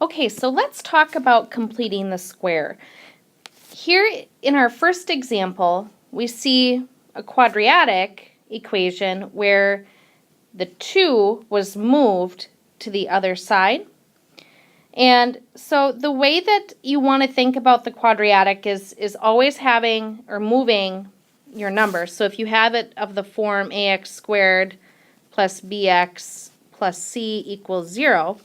Okay, so let's talk about completing the square. Here in our first example, we see a quadratic equation where the 2 was moved to the other side. And so the way that you want to think about the quadratic is always having or moving your number. So if you have it of the form ax squared plus bx plus c equals 0,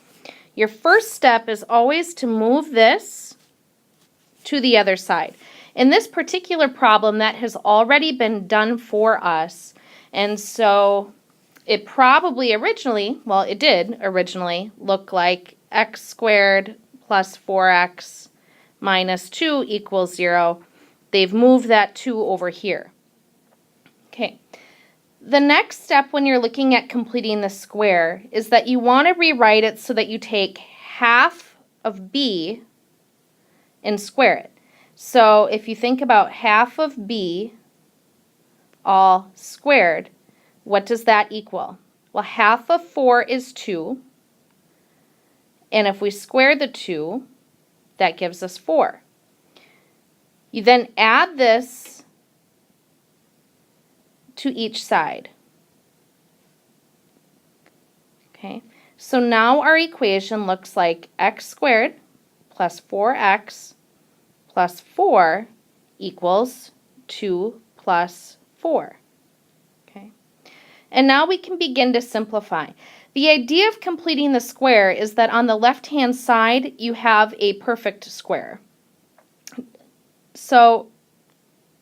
your first step is always to move this to the other side. In this particular problem, that has already been done for us, and so it probably originally, well, it did originally look like x squared plus 4x minus 2 equals 0. They've moved that 2 over here. Okay. The next step when you're looking at completing the square is that you want to rewrite it so that you take half of b and square it. So if you think about half of b all squared, what does that equal? Well, half of 4 is 2, and if we square the 2, that gives us 4. You then add this to each side. Okay, so now our equation looks like x squared plus 4x plus 4 equals 2 plus 4. Okay, and now we can begin to simplify. The idea of completing the square is that on the left-hand side you have a perfect square. So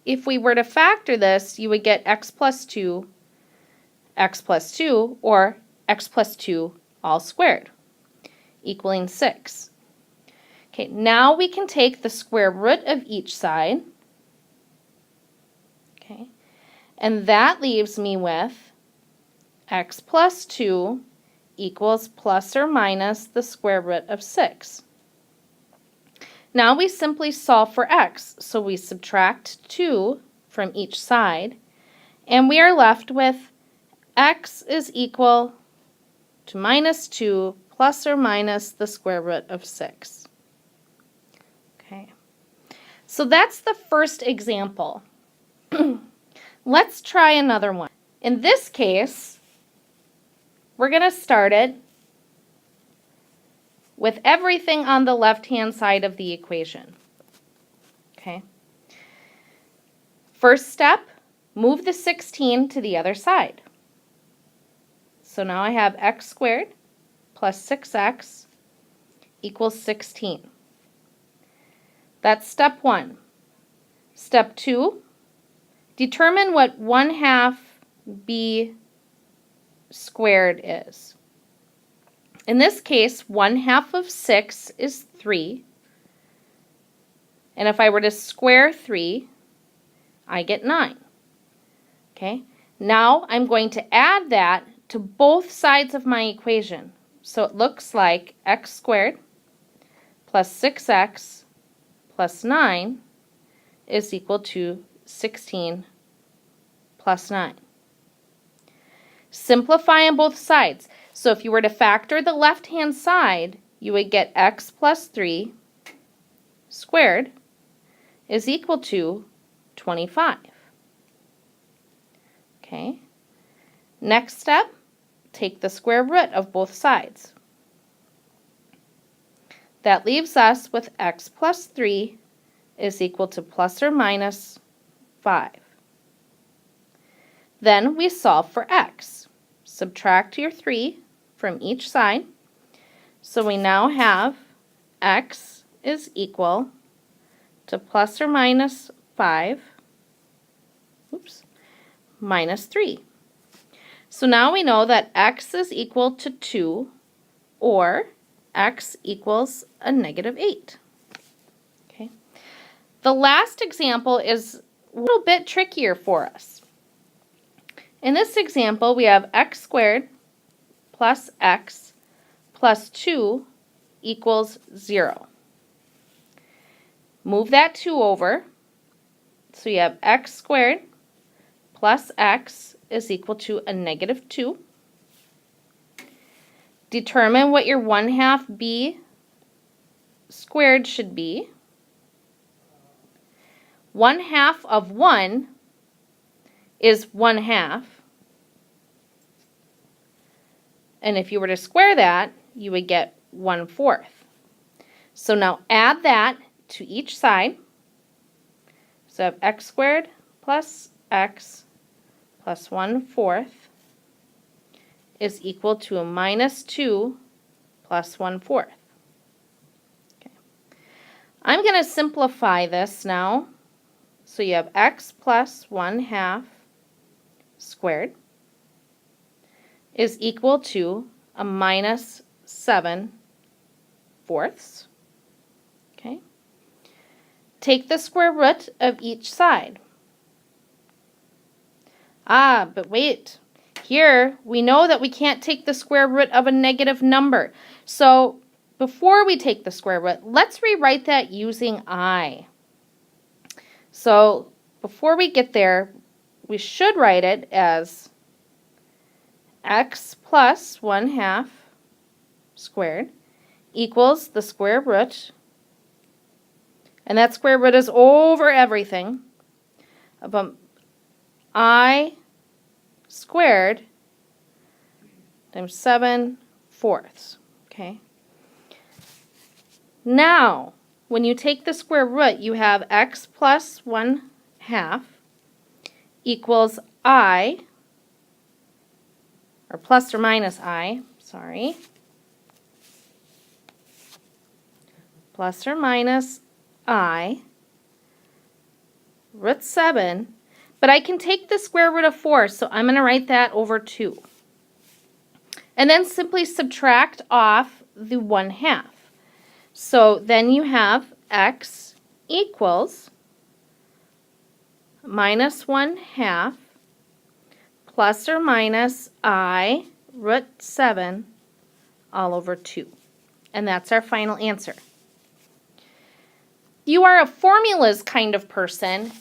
if we were to factor this, you would get x plus 2, or x plus 2 all squared, equaling 6. Okay, now we can take the square root of each side, okay, and that leaves me with x plus 2 equals plus or minus the square root of 6. Now we simply solve for x, so we subtract 2 from each side, and we are left with x is equal to minus 2 plus or minus the square root of 6. Okay, so that's the first example. Let's try another one. In this case, we're going to start it with everything on the left-hand side of the equation. Okay. First step, move the 16 to the other side. So now I have x squared plus 6x equals 16. That's step 1. Step 2, determine what 1/2 b squared is. In this case, 1/2 of 6 is 3. And if I were to square 3, I get 9. Okay, now I'm going to add that to both sides of my equation. So it looks like x squared plus 6x plus 9 is equal to 16 plus 9. Simplify on both sides. So if you were to factor the left-hand side, you would get x plus 3 squared is equal to 25. Okay. Next step, take the square root of both sides. That leaves us with x plus 3 is equal to plus or minus 5. Then we solve for x. Subtract your 3 from each side. So we now have x is equal to plus or minus 5, minus 3. So now we know that x is equal to 2, or x equals a negative 8. Okay. The last example is a little bit trickier for us. In this example, we have x squared plus x plus 2 equals 0. Move that 2 over, so you have x squared plus x is equal to a negative 2. Determine what your 1/2 b squared should be 1/2 of 1 is 1/2. And if you were to square that, you would get 1/4. So now add that to each side. So I have x squared plus x plus 1/4 is equal to a -2 plus 1/4. Okay. I'm going to simplify this now. So you have x plus 1/2 squared is equal to a -7/4. Okay. Take the square root of each side. But wait. Here, we know that we can't take the square root of a negative number. So before we take the square root, let's rewrite that using I. So before we get there, we should write it as x plus 1/2 squared equals the square root, and that square root is over everything, of I squared times 7/4. Okay. Now, when you take the square root, you have x plus 1/2 equals I, or plus or minus I, sorry, plus or minus I, root 7, but I can take the square root of 4, so I'm going to write that over 2. And then simply subtract off the 1/2. So then you have x equals minus 1/2 plus or minus I root 7 all over 2. And that's our final answer. You are a formulas kind of person.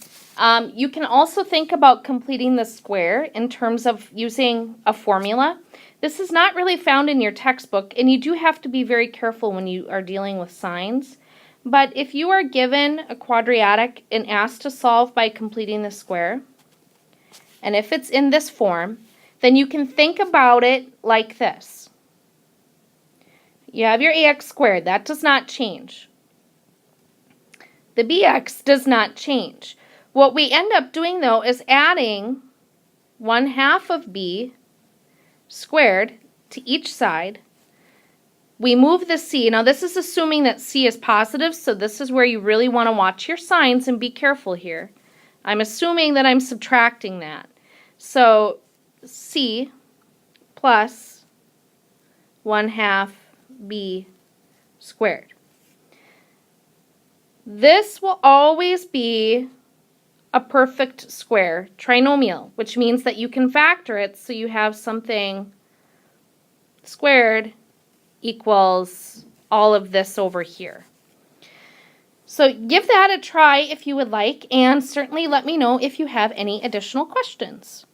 You can also think about completing the square in terms of using a formula. This is not really found in your textbook, and you do have to be very careful when you are dealing with signs. But if you are given a quadratic and asked to solve by completing the square, and if it's in this form, then you can think about it like this. You have your ax squared. That does not change. The bx does not change. What we end up doing, though, is adding 1/2 of b squared to each side. We move the c. Now, this is assuming that c is positive, so this is where you really want to watch your signs and be careful here. I'm assuming that I'm subtracting that. So c plus 1/2 b squared. This will always be a perfect square trinomial, which means that you can factor it so you have something squared equals all of this over here. So give that a try if you would like, and certainly let me know if you have any additional questions.